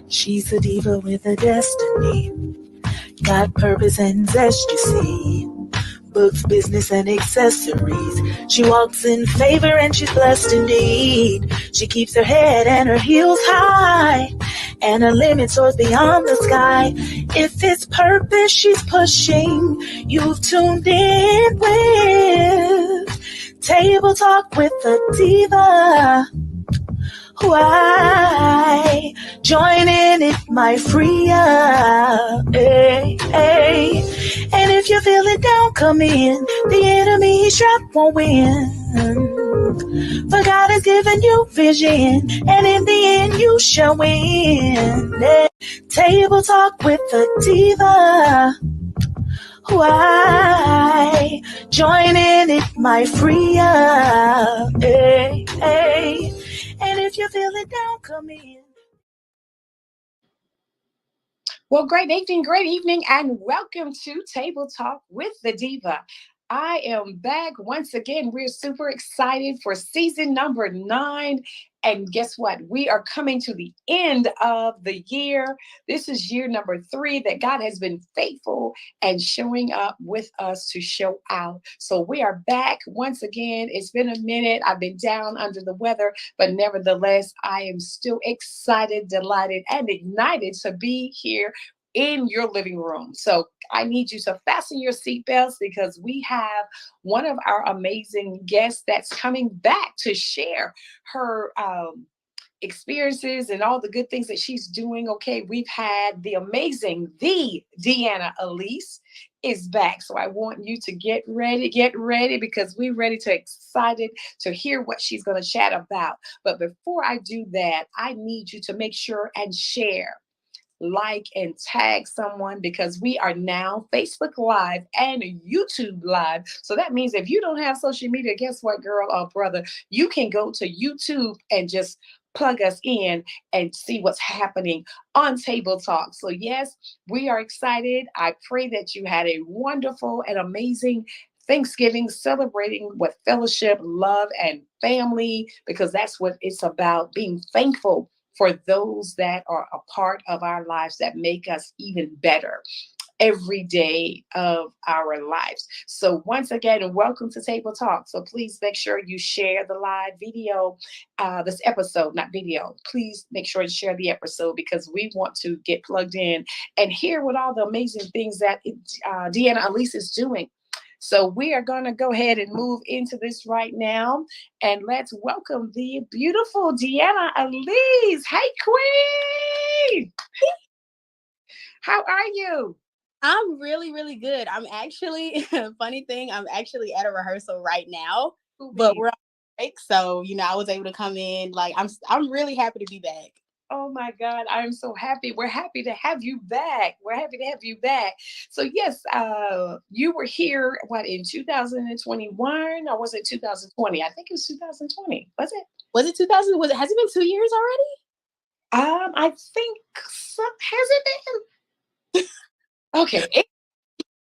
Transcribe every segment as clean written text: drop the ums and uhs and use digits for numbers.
She's a diva with a destiny. Got purpose and zest, you see. Books, business, and accessories. She walks in favor and she's blessed indeed. She keeps her head and her heels high, and her limit soars beyond the sky. If it's purpose she's pushing, you've tuned in with Table Talk with the Diva. Why? Join in, it might free ya. Hey, hey. And if you're feeling down, come in. The enemy he's trapped won't win. For God has given you vision, and in the end you shall win. Hey. Table Talk with the Diva. Why? Join in, it might free ya. Hey, hey. And if you're feeling down, come in. Well, great evening, and welcome to Table Talk with the Diva. I am back once again. We're super excited for season number 9. And guess what? We are coming to the end of the year. This is year number 3 that God has been faithful and showing up with us to show out. So we are back once again. It's been a minute. I've been down under the weather, but nevertheless, I am still excited, delighted, and ignited to be here in your living room. So I need you to fasten your seatbelts because we have one of our amazing guests that's coming back to share her experiences and all the good things that she's doing. Okay, we've had the Deanna Elise is back. So I want you to get ready because we're ready to excited to hear what she's going to chat about. But before I do that, I need you to make sure and share, like, and tag someone because we are now Facebook Live and YouTube Live. So that means if you don't have social media, guess what, girl or brother? You can go to YouTube and just plug us in and see what's happening on Table Talk. So yes, we are excited. I pray that you had a wonderful and amazing Thanksgiving, celebrating with fellowship, love, and family, because that's what it's about, being thankful for those that are a part of our lives that make us even better every day of our lives. So once again, welcome to Table Talk. So please make sure you share the live video, this episode, not video. Please make sure to share the episode because we want to get plugged in and hear what all the amazing things that Deanna Elise is doing. So we are going to go ahead and move into this right now. And let's welcome the beautiful Deanna Elise. Hey, Queen! How are you? I'm really, really good. I'm actually, funny thing, I'm actually at a rehearsal right now, but we're on break. So, I was able to come in. Like, I'm really happy to be back. Oh my God, I'm so happy. We're happy to have you back. So yes, you were here, in 2021 or was it 2020? I think it was 2020. Was it? Was it 2000? Has it been 2 years already? I think so. Has it been? Okay.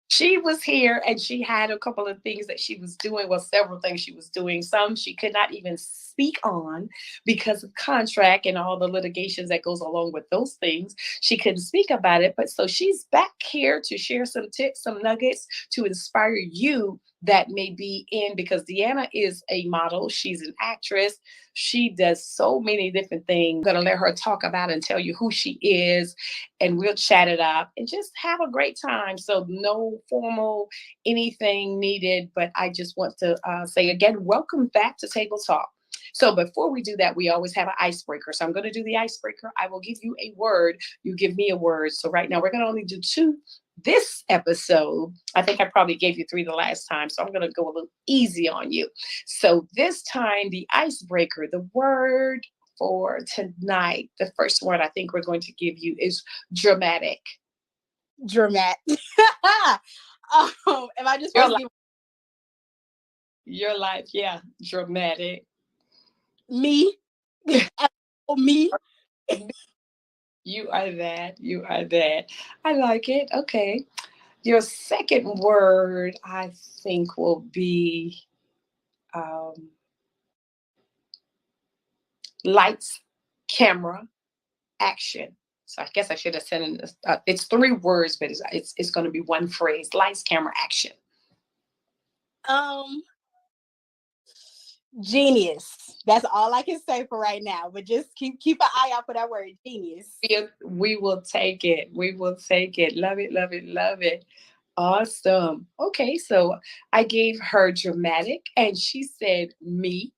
She was here and she had a couple of things that she was doing. Well, several things she was doing. Some she could not even speak on because of contract and all the litigations that goes along with those things. She couldn't speak about it. But so she's back here to share some tips, some nuggets to inspire you that may be in, because Deanna is a model. She's an actress. She does so many different things. I'm going to let her talk about and tell you who she is, and we'll chat it up and just have a great time. So no formal anything needed, but I just want to say again, welcome back to Table Talk. So before we do that, we always have an icebreaker. So I'm going to do the icebreaker. I will give you a word. You give me a word. So right now we're going to only do 2 this episode. I think I probably gave you 3 the last time, so I'm going to go a little easy on you. So this time, the icebreaker, the word for tonight, the first word I think we're going to give you is dramatic. Dramatic. Am I just supposed to give your life? Yeah, dramatic. Me. Me. You are that. I like it. Okay. Your second word, I think, will be lights, camera, action. So I guess I should have said it's 3 words, but it's going to be one phrase. Lights, camera, action. Um, Genius. That's all I can say for right now. But just keep an eye out for that word, genius. We will take it. We will take it. Love it, love it, love it. Awesome. Okay, so I gave her dramatic and she said me,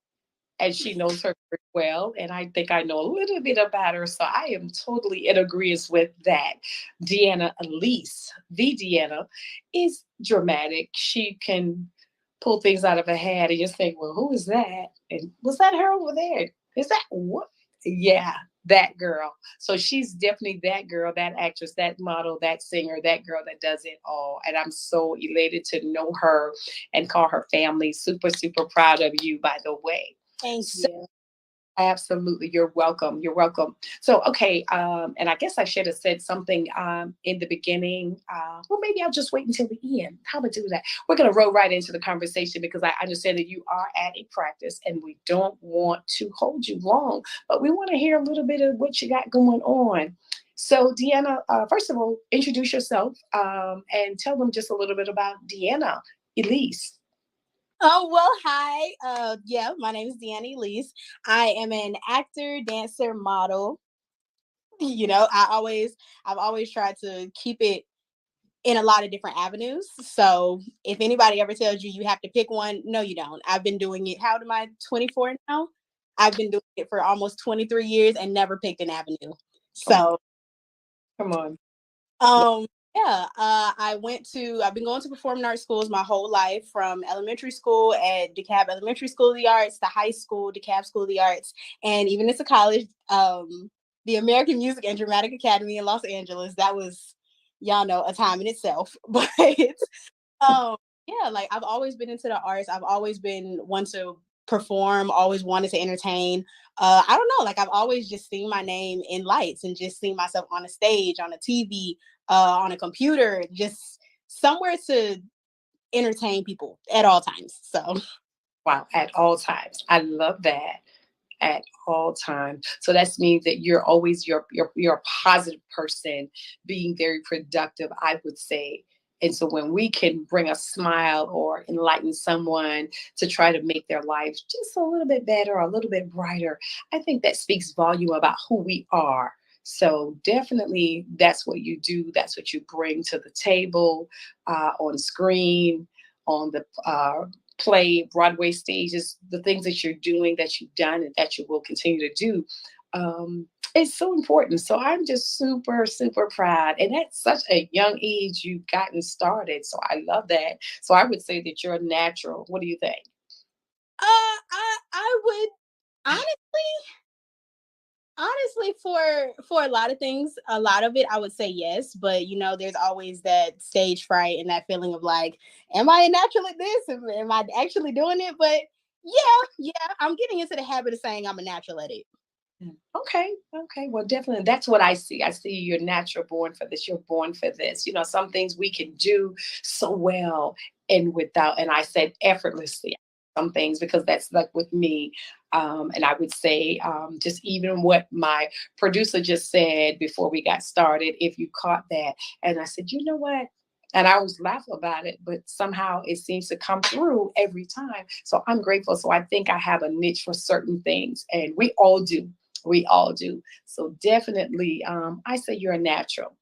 and she knows her very well. And I think I know a little bit about her. So I am totally in agreement with that. Deanna Elise, the Deanna, is dramatic. She can pull things out of her head and just think, well, who is that? And was that her over there? Is that what? Yeah, that girl. So she's definitely that girl, that actress, that model, that singer, that girl that does it all. And I'm so elated to know her and call her family. Super, super proud of you, by the way. Thank So, you. absolutely. You're welcome. You're welcome. So, okay. And I guess I should have said something in the beginning. Well, maybe I'll just wait until the end. How about do that? We're going to roll right into the conversation because I understand that you are at a practice and we don't want to hold you long, but we want to hear a little bit of what you got going on. So, Deanna, first of all, introduce yourself and tell them just a little bit about Deanna Elise. Oh, well, hi. Yeah, my name is Deanna Elise. I am an actor, dancer, model. You know, I've always tried to keep it in a lot of different avenues. So if anybody ever tells you you have to pick one, no, you don't. I've been doing it. How old am I? 24 now. I've been doing it for almost 23 years and never picked an avenue. Come on. So, Come on. yeah, I've been going to performing arts schools my whole life, from elementary school at DeKalb Elementary School of the Arts to high school, DeKalb School of the Arts, and even into college, the American Music and Dramatic Academy in Los Angeles. That was, y'all know, a time in itself. But um, yeah, like I've always been into the arts. I've always been one to perform, always wanted to entertain. I don't know, like I've always just seen my name in lights and just seen myself on a stage, on a TV, on a computer, just somewhere to entertain people at all times. So, Wow, at all times. I love that. At all times. So that means that you're always you're a positive person, being very productive, I would say. And so when we can bring a smile or enlighten someone to try to make their life just a little bit better, or a little bit brighter, I think that speaks volume about who we are. So definitely that's what you do. That's what you bring to the table, on screen, on the play, Broadway stages, the things that you're doing, that you've done, and that you will continue to do. It's so important. So I'm just super, super proud. And at such a young age, you've gotten started. So I love that. So I would say that you're a natural. What do you think? I would honestly, for a lot of things, a lot of it I would say yes, but you know there's always that stage fright and that feeling of like, am I a natural at this, am I actually doing it? But yeah, I'm getting into the habit of saying I'm a natural at it. Okay. Okay. Well, definitely. That's what I see. I see you're natural born for this. You're born for this. You know, some things we can do so well and without, and I said effortlessly, some things, because that's like with me. And I would say, just even what my producer just said before we got started, if you caught that. And I said, you know what? And I always laugh about it, but somehow it seems to come through every time. So I'm grateful. So I think I have a niche for certain things, and we all do. We all do. So definitely, I say you're a natural.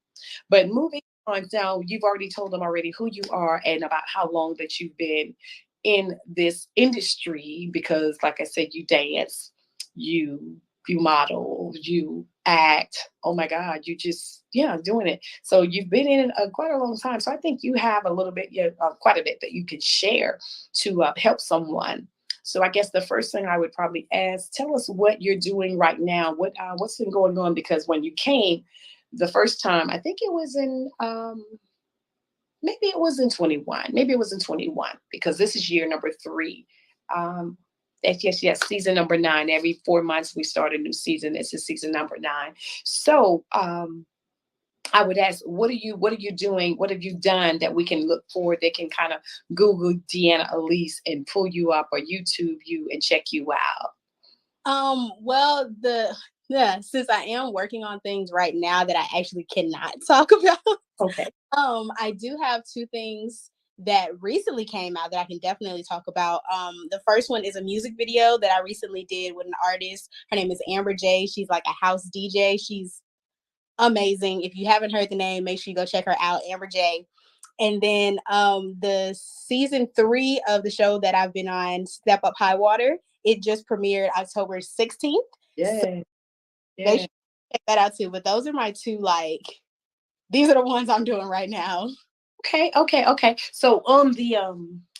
But moving on now, you've already told them already who you are and about how long that you've been in this industry. Because, like I said, you dance, you you model, you act. Oh my God, you just doing it. So you've been in it quite a long time. So I think you have a little bit, quite a bit that you can share to help someone. So I guess the first thing I would probably ask, tell us what you're doing right now. What's been going on? Because when you came the first time, I think it was in maybe it was in 21. Maybe it was in 21 because this is year number 3. Yes, season number 9. Every 4 months we start a new season. This is season number 9. So I would ask, what are you doing? What have you done that we can look for, that can kind of Google Deanna Elise and pull you up, or YouTube you and check you out? Well, Yeah, since I am working on things right now that I actually cannot talk about. Okay. I do have two things that recently came out that I can definitely talk about. The first one is a music video that I recently did with an artist. Her name is Amber J. She's like a house DJ. She's amazing. If you haven't heard the name, make sure you go check her out, Amber J. And then the season 3 of the show that I've been on, Step Up High Water, it just premiered October 16th. Yeah. So they should check that out too. But those are my two, like, these are the ones I'm doing right now. Okay. So on the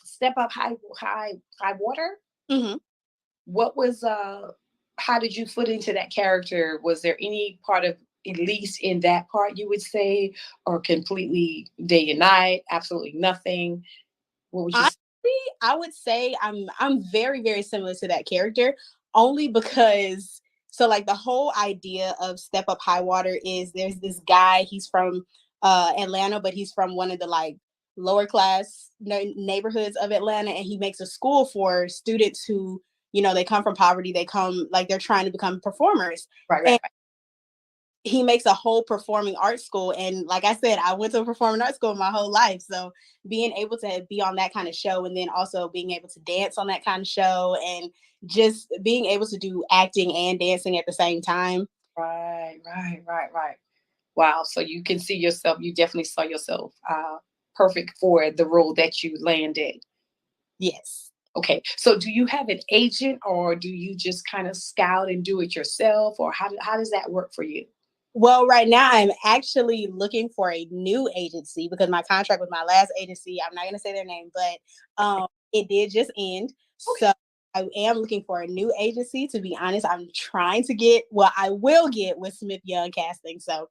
Step Up High Water, Mm-hmm. what was how did you fit into that character? Was there any part of Elise in that part you would say, or completely day and night, absolutely nothing? What would you say? I would say I'm very, very similar to that character, only because so like the whole idea of Step Up High Water is there's this guy, he's from Atlanta, but he's from one of the like lower class neighborhoods of Atlanta, and he makes a school for students who, you know, they come from poverty, they come like they're trying to become performers. Right. He makes a whole performing arts school. And like I said, I went to a performing arts school my whole life. So being able to be on that kind of show, and then also being able to dance on that kind of show, and just being able to do acting and dancing at the same time. Right. Wow. So you can see yourself, you definitely saw yourself perfect for the role that you landed. Yes. Okay. So do you have an agent, or do you just kind of scout and do it yourself, or how does that work for you? Well, right now I'm actually looking for a new agency because my contract with my last agency, I'm not going to say their name, but it did just end. Okay. So I am looking for a new agency. To be honest, I'm trying to get, well, I will get with Smith Young Casting. So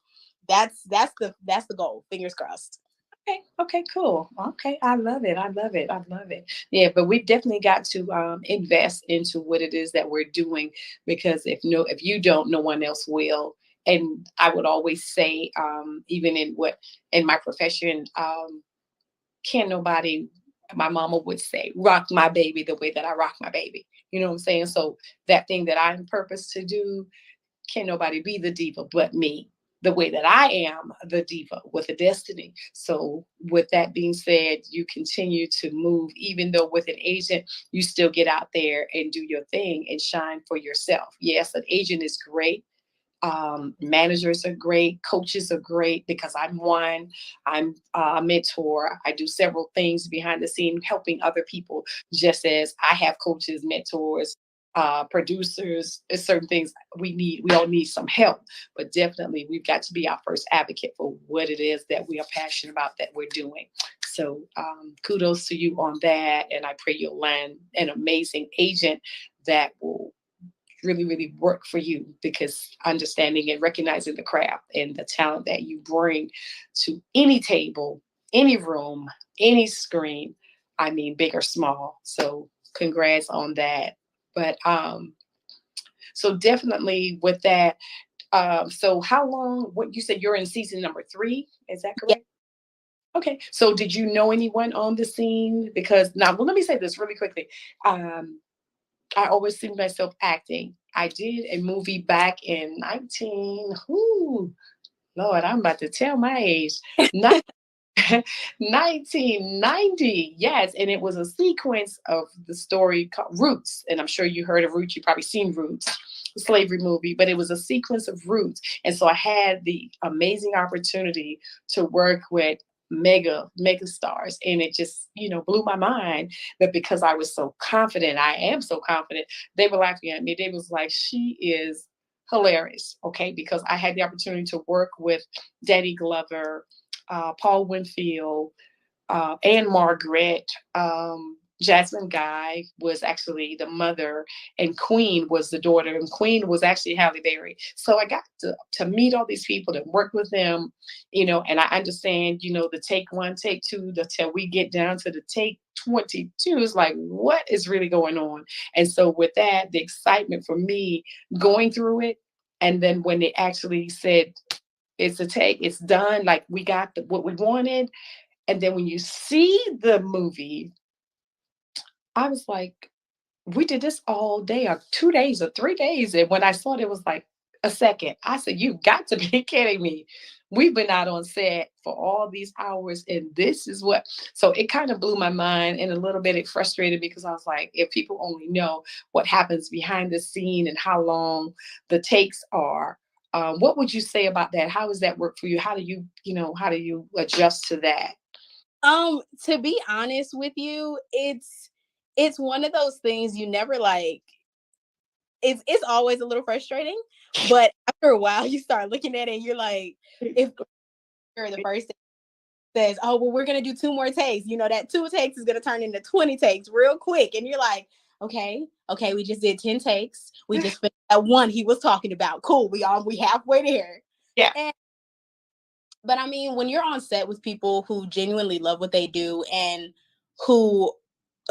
that's the goal. Fingers crossed. Okay, cool. Okay, I love it. Yeah, but we definitely got to invest into what it is that we're doing, because if you don't, no one else will. And I would always say, even in my profession, can nobody, my mama would say, rock my baby the way that I rock my baby. You know what I'm saying? So that thing that I'm purposed to do, can nobody be the diva but me, the way that I am the diva with a destiny. So with that being said, you continue to move, even though with an agent, you still get out there and do your thing and shine for yourself. Yes, an agent is great. Managers are great, coaches are great, because I'm a mentor. I do several things behind the scene helping other people, just as I have coaches, mentors, producers. There's certain things we all need some help, but definitely we've got to be our first advocate for what it is that we are passionate about, that we're doing. So kudos to you on that, and I pray you'll land an amazing agent that will really work for you, because understanding and recognizing the craft and the talent that you bring to any table, any room, any screen, I mean, big or small. So congrats on that. But so definitely with that, so how long, what you said, you're in season number 3, is that Yeah. correct? Okay, so did you know anyone on the scene? Because now, well, let me say this really quickly. I always see myself acting. I did a movie back in 19, ooh, Lord, I'm about to tell my age. 1990, yes. And it was a sequence of the story called Roots. And I'm sure you heard of Roots. You've probably seen Roots, the slavery movie, but it was a sequence of Roots. And so I had the amazing opportunity to work with mega stars, and it just blew my mind. But because I was so confident, I am so confident, they were laughing at me. They was like, she is hilarious. Okay, because I had the opportunity to work with Danny Glover, Paul Winfield, Anne Margaret. Jasmine Guy was actually the mother, and Queen was the daughter, and Queen was actually Halle Berry. So I got to meet all these people, to work with them, and I understand, the take 1, take 2, till we get down to the take 22 is like, what is really going on? And so with that, the excitement for me going through it, and then when they actually said, it's a take, it's done, like we got what we wanted. And then when you see the movie, I was like, we did this all day, or 2 days, or 3 days. And when I saw it, it was like, a second. I said, "You got to be kidding me. We've been out on set for all these hours, and this is what." So it kind of blew my mind, and a little bit it frustrated me because I was like, if people only know what happens behind the scene and how long the takes are, what would you say about that? How does that work for you? How do you, how do you adjust to that? To be honest with you, it's one of those things you never like. It's always a little frustrating, but after a while you start looking at it and you're like, if you're the first says, "Oh, well, we're gonna do 2 more takes," that 2 takes is gonna turn into 20 takes real quick, and you're like, okay, we just did 10 takes. We just finished that one he was talking about. Cool, we halfway there. Yeah. But I mean, when you're on set with people who genuinely love what they do and who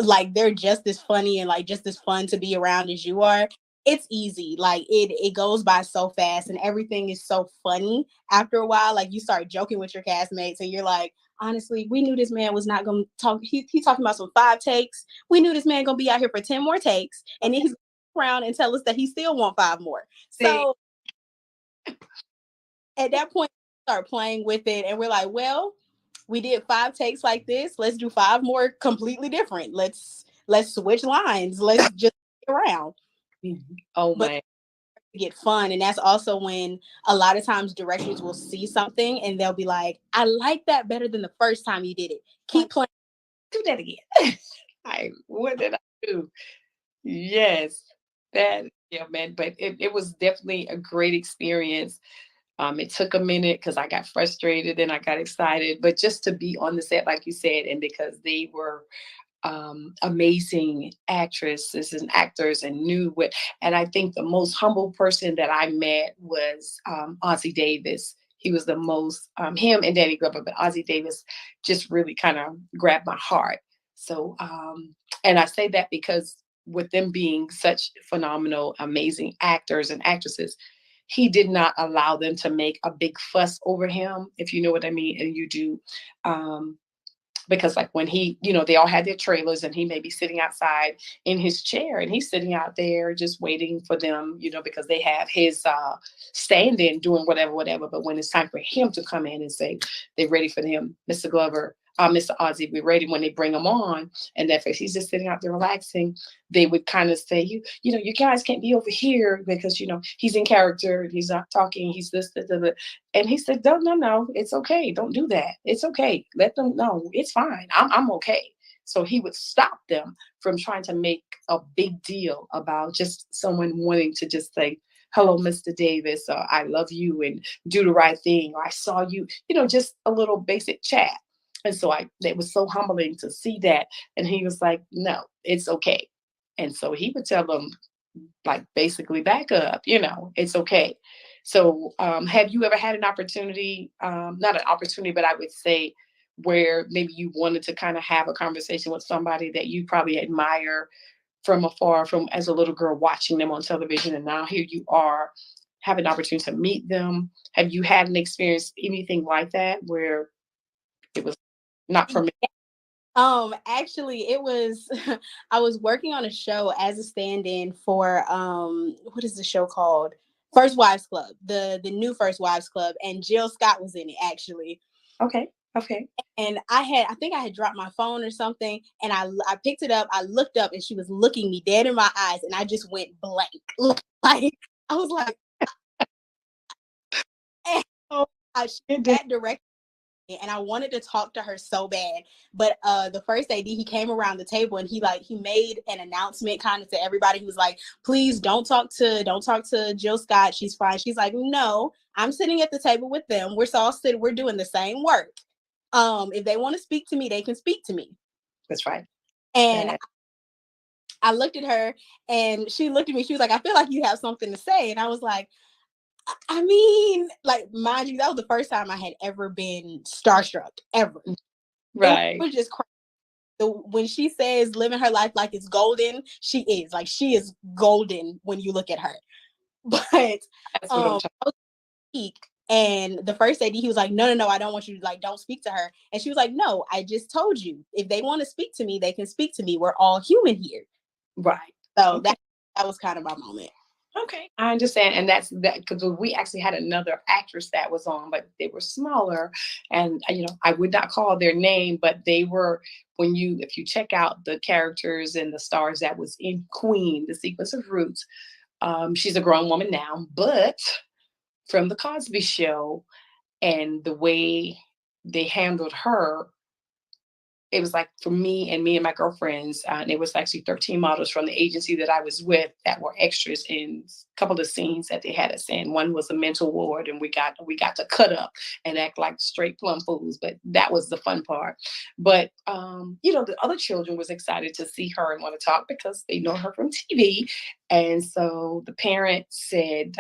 like they're just as funny and like just as fun to be around as you are, it's easy. Like it goes by so fast and everything is so funny after a while. Like you start joking with your castmates and you're like, honestly, we knew this man was not gonna talk. He talking about some 5 takes. We knew this man gonna be out here for 10 more takes, and then he's gonna around and tell us that he still want 5 more. See, So at that point, we start playing with it, and we're like, well, we did 5 takes like this. Let's do 5 more completely different. Let's switch lines. Let's just get around. oh But man. get fun, and that's also when a lot of times directors will see something and they'll be like, I like that better than the first time you did it. Keep playing. Do that again. What did I do? Yes, that, yeah, man. But it was definitely a great experience. It took a minute because I got frustrated and I got excited, but just to be on the set, like you said, and because they were amazing actresses and actors and knew what. And I think the most humble person that I met was Ozzie Davis. He was the most, him and Danny Glover, but Ozzie Davis just really kind of grabbed my heart. So, and I say that because with them being such phenomenal, amazing actors and actresses, he did not allow them to make a big fuss over him, if you know what I mean. And you do. Because like when he, they all had their trailers and he may be sitting outside in his chair and he's sitting out there just waiting for them, because they have his stand-in doing whatever. But when it's time for him to come in and say they're ready for him, Mr. Glover, Mr. Ozzie, we're ready, when they bring him on, and that if he's just sitting out there relaxing, they would kind of say, you guys can't be over here because he's in character and he's not talking, he's this. And he said, no, it's okay. Don't do that. It's okay. Let them know. It's fine. I'm okay. So he would stop them from trying to make a big deal about just someone wanting to just say, hello, Mr. Davis, or I love you and do the right thing. Or I saw you, just a little basic chat. And so it was so humbling to see that. And he was like, no, it's okay. And so he would tell them, like, basically back up, it's okay. So have you ever had an opportunity, not an opportunity, but I would say where maybe you wanted to kind of have a conversation with somebody that you probably admire from afar, from as a little girl watching them on television, and now here you are having an opportunity to meet them? Have you had an experience, anything like that, where it was not for me? Actually it was I was working on a show as a stand-in for what is the show called? First Wives Club, the new First Wives Club, and Jill Scott was in it actually. Okay. And I think I had dropped my phone or something, and I picked it up, I looked up, and she was looking me dead in my eyes, and I just went blank. Like I was like, Oh, that direct, and I wanted to talk to her so bad. But the first AD, he came around the table and he made an announcement kind of to everybody. He was like, please don't talk to Jill Scott. She's fine. She's like, no, I'm sitting at the table with them. We're doing the same work. If they want to speak to me, they can speak to me. that's right. And I looked at her and she looked at me. She was like, I feel like you have something to say. And I was like, I mean, like, mind you, that was the first time I had ever been starstruck, ever. Right. It was just crazy. When she says living her life like it's golden, she is golden when you look at her. But That's what I'm I was speak, and the first AD, he was like, no, I don't want you to, don't speak to her. And she was like, no, I just told you, if they want to speak to me, they can speak to me. We're all human here. right. So that was kind of my moment. Okay, I understand, and that's that because we actually had another actress that was on, but they were smaller, and I would not call their name, but they were if you check out the characters and the stars that was in Queen, the sequence of Roots. She's a grown woman now, but from the Cosby Show and the way they handled her, it was like for me and my girlfriends, and it was actually 13 models from the agency that I was with that were extras in a couple of scenes that they had us in. One was a mental ward, and we got to cut up and act like straight plum fools, but that was the fun part. But the other children was excited to see her and want to talk because they know her from TV, and so the parent said,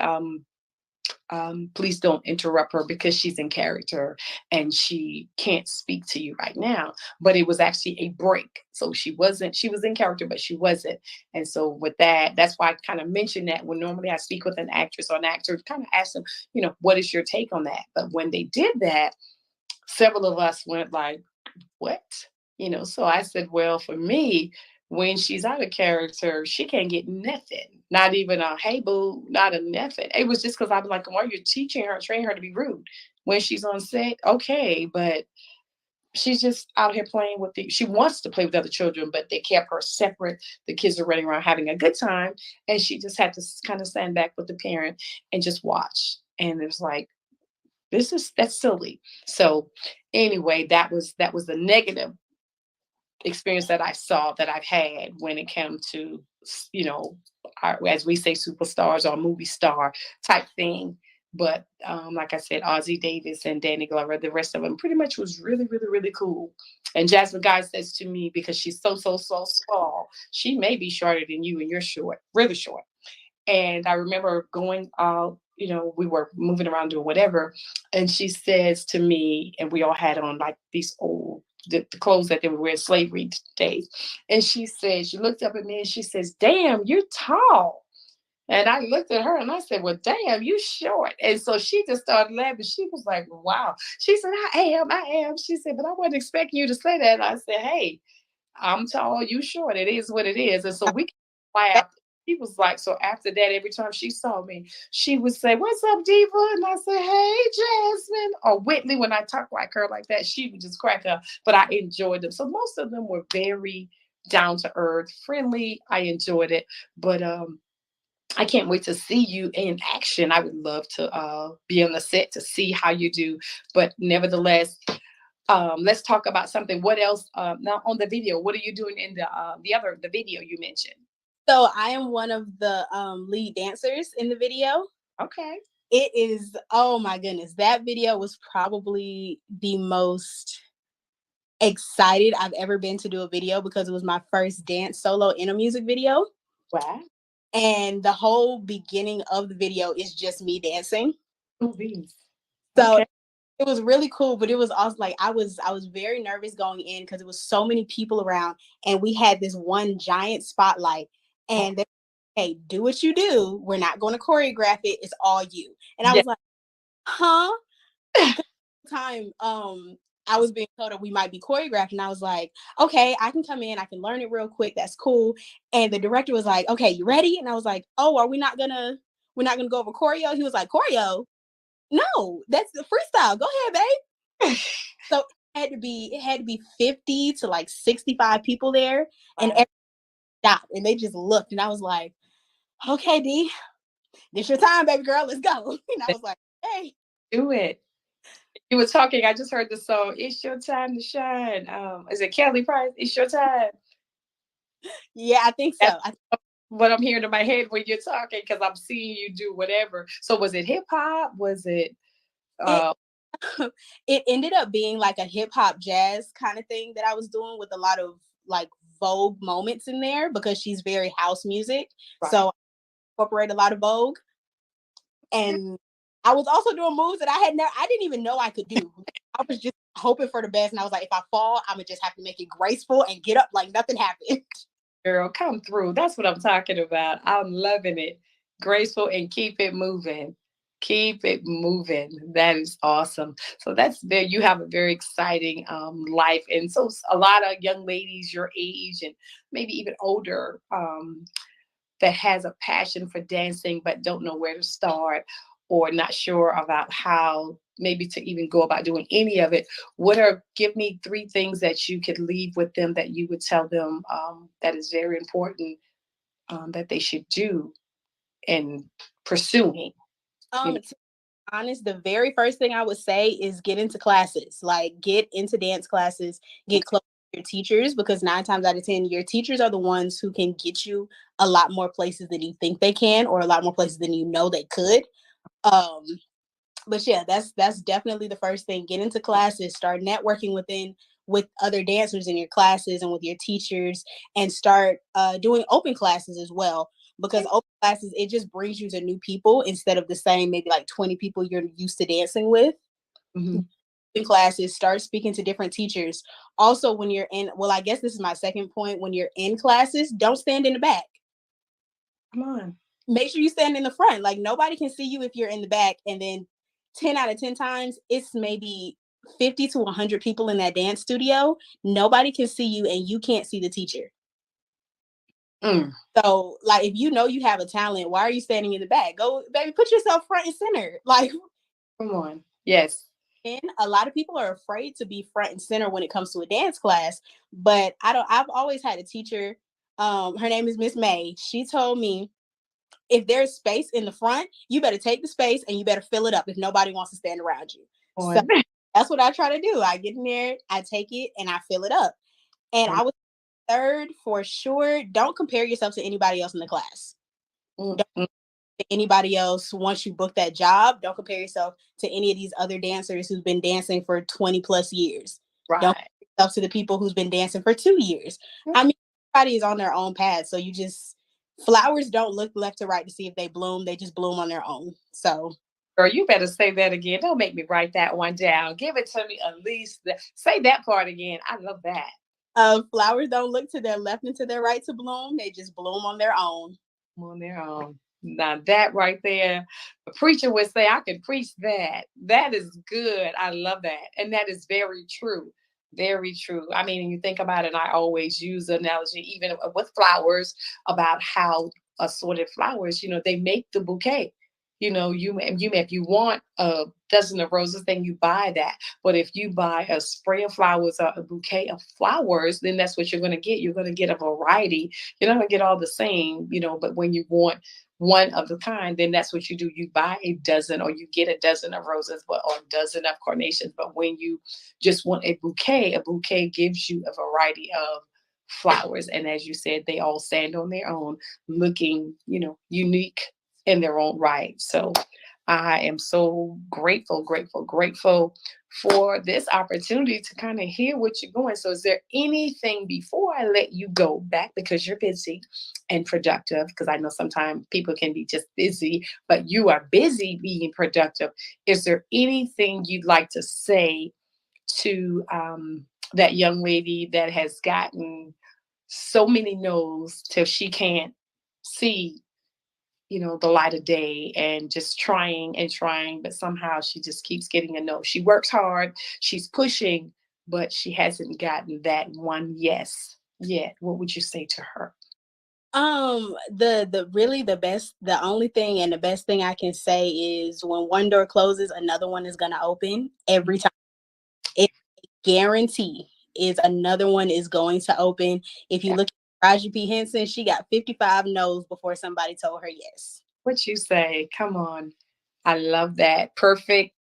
please don't interrupt her because she's in character and she can't speak to you right now. But it was actually a break. So she was in character, but she wasn't. And so with that, that's why I kind of mentioned that when normally I speak with an actress or an actor, kind of ask them, what is your take on that? But when they did that, several of us went like, what? So I said, well, for me, when she's out of character, she can't get nothing. Not even a hey boo, not a nothing. It was just because I was like, why are you training her to be rude when she's on set? Okay, but she's just out here playing with she wants to play with other children, but they kept her separate. The kids are running around having a good time, and she just had to kind of stand back with the parent and just watch. And it was like, that's silly. So anyway, that was the negative experience that I saw that I've had when it came to, as we say, superstars or movie star type thing. But like I said, Ozzie Davis and Danny Glover, the rest of them pretty much was really, really, really cool. And Jasmine Guy says to me, because she's so, so, so small, she may be shorter than you and you're short, really short. And I remember going out, we were moving around doing whatever. And she says to me, and we all had on like these old, the clothes that they would wear in slavery days. And she looked up at me and she says, damn, you're tall. And I looked at her and I said, well, damn, you short. And so she just started laughing. She was like, wow. She said, I am. She said, but I wasn't expecting you to say that. And I said, hey, I'm tall, you short. It is what it is. And so we laughed. She was like, so after that, every time she saw me, she would say, what's up, Diva? And I said, hey, Jasmine. Or Whitney, when I talk like her like that, she would just crack up. But I enjoyed them. So most of them were very down to earth, friendly. I enjoyed it. But I can't wait to see you in action. I would love to be on the set to see how you do. But nevertheless, let's talk about something. What else? Now on the video, what are you doing in the video you mentioned? So I am one of the lead dancers in the video. Okay. It is, oh my goodness, that video was probably the most excited I've ever been to do a video because it was my first dance solo in a music video. Wow. And the whole beginning of the video is just me dancing. Movies. So Okay. it was really cool, but it was also like I was very nervous going in because it was so many people around, and we had this one giant spotlight, and they, hey, do what you do. We're not going to choreograph it. It's all you. And I was like, huh? Time I was being told that we might be choreographed, and I was like, okay, I can come in, I can learn it real quick, that's cool. And the director was like, okay, you ready? And I was like, oh, are we're not gonna go over choreo? He was like, choreo? No, that's the freestyle, go ahead, babe. So it had to be 50 to like 65 people there. And everyone stopped and they just looked, and I was like, okay, D, this your time, baby girl, let's go. And I was like, hey, do it. You were talking, I just heard the song, It's Your Time to Shine. Is it Kelly Price? It's Your Time. Yeah, I think so. That's what I'm hearing in my head when you're talking, because I'm seeing you do whatever. So was it hip hop? Was it it ended up being like a hip hop jazz kind of thing that I was doing with a lot of like Vogue moments in there because she's very house music. Right. So I incorporate a lot of Vogue. And I was also doing moves that I didn't even know I could do. I was just hoping for the best. And I was like, if I fall, I'm gonna just have to make it graceful and get up like nothing happened. Girl, come through. That's what I'm talking about. I'm loving it. Graceful and keep it moving. Keep it moving. That is awesome. So you have a very exciting life. And so a lot of young ladies your age and maybe even older that has a passion for dancing but don't know where to start, or not sure about how maybe to even go about doing any of it, give me 3 things that you could leave with them that you would tell them, that is very important, that they should do in pursuing, you know. To be honest, the very first thing I would say is get into classes. Like, get into dance classes, get close to your teachers, because 9 times out of 10, your teachers are the ones who can get you a lot more places than you think they can, or a lot more places than you know they could. Um, but yeah, that's definitely the first thing. Get into classes, start networking with other dancers in your classes and with your teachers, and start doing open classes as well, because open classes, it just brings you to new people instead of the same maybe like 20 people you're used to dancing with. Mhm. In classes, start speaking to different teachers. Also, when you're in, well, I guess this is my second point, when you're in classes, don't stand in the back. Come on. Make sure you stand in the front. Like, nobody can see you if you're in the back. And then 10 out of 10 times, it's maybe 50 to 100 people in that dance studio. Nobody can see you and you can't see the teacher. Mm. So, like, if you know you have a talent, why are you standing in the back? Go, baby, put yourself front and center. Like, Come on. Yes. and a lot of people are afraid to be front and center when it comes to a dance class. But I've always had a teacher. Her name is Miss May. She told me, if there's space in the front, you better take the space and you better fill it up if nobody wants to stand around you. So On. that's what I try to do. I get in there, I take it, and I fill it up. And I was third for sure. Don't compare yourself to anybody else in the class. Mm, Don't mm. to anybody else once you book that job. Don't compare yourself to any of these other dancers who've been dancing for 20 plus years. Don't Right. compare yourself to the people who's been dancing for 2 years. I mean, everybody is on their own path. So you just, flowers don't look left to right to see if they bloom. They just bloom on their own. So Girl, you better say that again. Don't make me write that one down. Give it to me at least. Say that part again. I love that. flowers don't look to their left and to their right to bloom. They just bloom on their own. On their own. Now that right there, a preacher would say, I can preach that. That is good. I love that. And that is very true. Very true. I mean, you think about it, and I always use the analogy, even with flowers, about how assorted flowers, they make the bouquet. If you want a dozen of roses, then you buy that. But if you buy a spray of flowers or a bouquet of flowers, then that's what you're going to get. You're going to get a variety. You're not going to get all the same, but when you want one of the kind, then that's what you do. You buy a dozen, or you get a dozen of roses, or a dozen of carnations. But when you just want a bouquet gives you a variety of flowers. And as you said, they all stand on their own, looking, unique in their own right. So I am so grateful, grateful, grateful for this opportunity to kind of hear what you're going. So is there anything before I let you go back, because you're busy and productive, because I know sometimes people can be just busy, but you are busy being productive. Is there anything you'd like to say to that young lady that has gotten so many no's till she can't see, the light of day, and just trying and trying, but somehow she just keeps getting a no? She works hard, she's pushing, but she hasn't gotten that one yes yet. What would you say to her? The really the only thing and the best thing I can say is, when one door closes, another one is gonna open every time. It's a guarantee, is another one is going to open. If you Yeah. look at Raji P. Henson, she got 55 no's before somebody told her yes. What you say? Come on. I love that. Perfect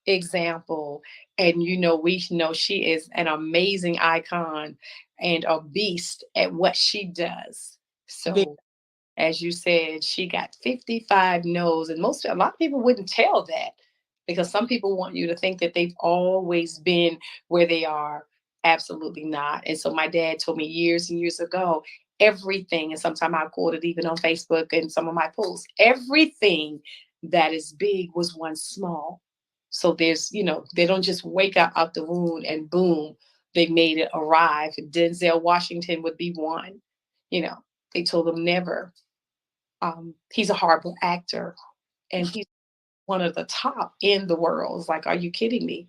example. And we know she is an amazing icon and a beast at what she does. So as you said, she got 55 no's. And a lot of people wouldn't tell that, because some people want you to think that they've always been where they are. Absolutely not. And so my dad told me years and years ago, everything, and sometimes I quote it even on Facebook and some of my posts, everything that is big was once small. So they don't just wake up out the womb and boom, they made it arrive. Denzel Washington would be one. You know, they told him never. He's a horrible actor, and he's one of the top in the world. It's like, are you kidding me?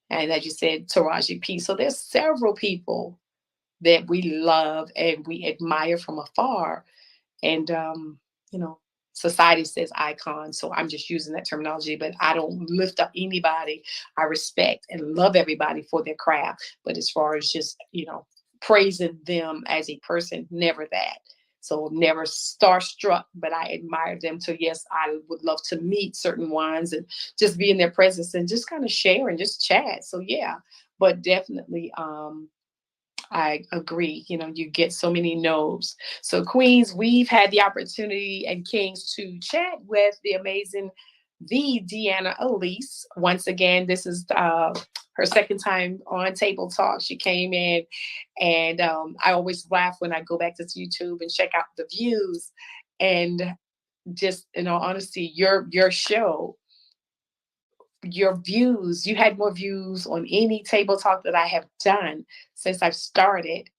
And as you said, Taraji P. So there's several people that we love and we admire from afar. And, you know, society says icon. So I'm just using that terminology, but I don't lift up anybody. I respect and love everybody for their craft. But as far as just, you know, praising them as a person, never that. So never starstruck, but I admire them. So yes, I would love to meet certain ones and just be in their presence and just kind of share and just chat. So yeah, but definitely I agree. You know, you get so many no's. So, Queens, we've had the opportunity and Kings to chat with the amazing, the Deanna Elise. Once again, this is her second time on Table Talk. She came in, and I always laugh when I go back to YouTube and check out the views. And just in all honesty, your show, your views, you had more views on any Table Talk that I have done since I've started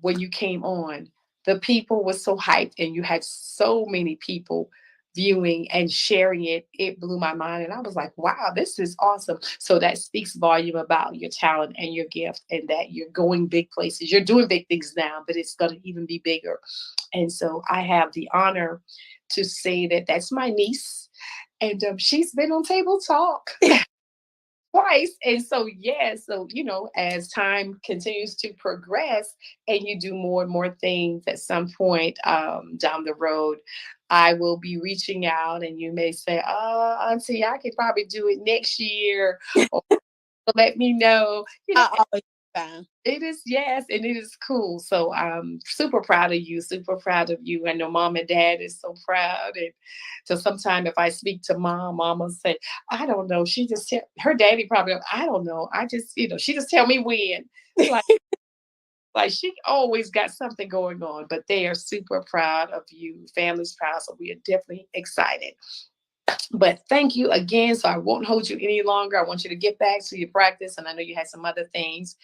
when you came on. The people were so hyped, and you had so many people viewing and sharing it. It blew my mind. And I was like, wow, this is awesome. So that speaks volume about your talent and your gift, and that you're going big places. You're doing big things now, but it's going to even be bigger. And so I have the honor to say that that's my niece. And she's been on Table Talk twice. And so, yeah, so, you know, as time continues to progress and you do more and more things at some point down the road, I will be reaching out, and you may say, oh, Auntie, I could probably do it next year. Or let me know. You know, I always fine. it is, yes, and it is cool. So I'm super proud of you, super proud of you. I know mom and dad is so proud. And so sometimes if I speak to mom, mom will say, I don't know. She just tell her daddy probably, I don't know. I just, you know, she just tell me when. Like, like she always got something going on, but they are super proud of you. Family's proud. So we are definitely excited. But thank you again. So I won't hold you any longer. I want you to get back to your practice. And I know you had some other things.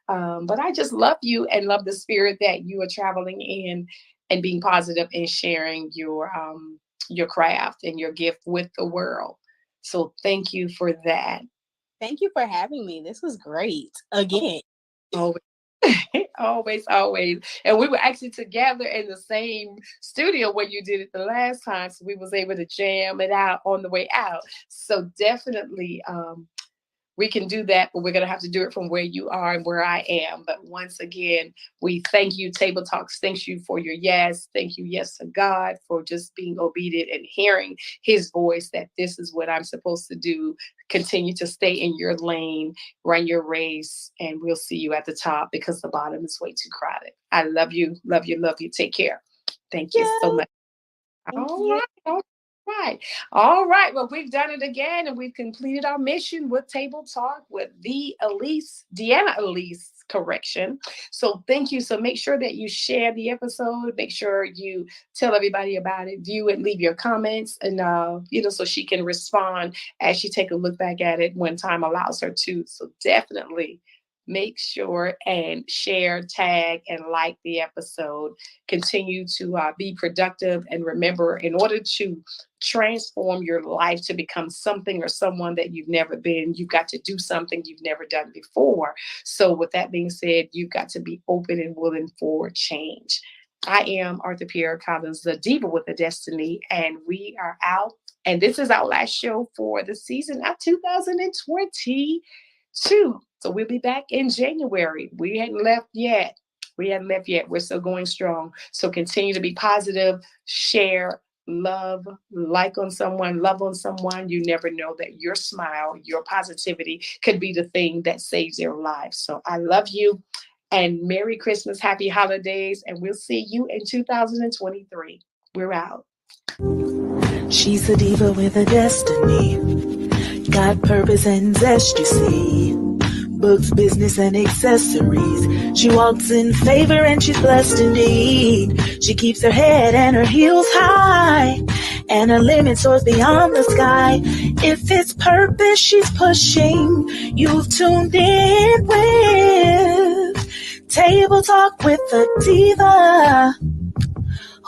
But I just love you and love the spirit that you are traveling in, and being positive and sharing your craft and your gift with the world. So thank you for that. Thank you for having me. This was great. Again. Always, always, always. And we were actually together in the same studio when you did it the last time. So we was able to jam it out on the way out. So definitely we can do that, but we're going to have to do it from where you are and where I am. But once again, we thank you, Table Talks. Thank you for your yes. Thank you, yes, to God, for just being obedient and hearing his voice, that this is what I'm supposed to do. Continue to stay in your lane, run your race, and we'll see you at the top, because the bottom is way too crowded. I love you, love you, love you. Take care. Thank you so much. All right. Right. All right. Well, we've done it again, and we've completed our mission with Table Talk with the Elise, Deanna Elise, correction. So thank you. So make sure that you share the episode. Make sure you tell everybody about it, view it, leave your comments, and, so she can respond as she take a look back at it when time allows her to. So definitely make sure and share, tag, and like the episode. Continue to be productive. And remember, in order to transform your life to become something or someone that you've never been, you've got to do something you've never done before. So with that being said, you've got to be open and willing for change. I am Arthur Pierre Collins, the Diva with a Destiny, and we are out. And this is our last show for the season of 2022. So we'll be back in January. We hadn't left yet. We're still going strong. So continue to be positive, share, love, like on someone, love on someone. You never know that your smile, your positivity could be the thing that saves their lives. So I love you, and Merry Christmas, Happy Holidays, and we'll see you in 2023. We're out. She's a diva with a destiny. Got purpose and zest, you see. Books, business, and accessories. She walks in favor and she's blessed indeed. She keeps her head and her heels high, and her limit soars beyond the sky. If it's purpose she's pushing, you've tuned in with Table Talk with the Diva.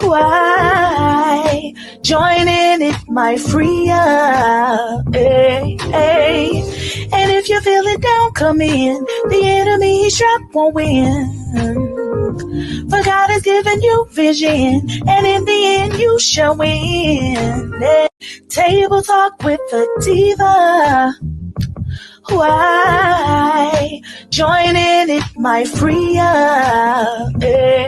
Why? Join in, it might free up. Hey, hey. And if you're feeling down, come in. The enemy, he's trapped, won't win. For God has given you vision, and in the end you shall win. Table Talk with the Diva. Why? Join in, it might free up.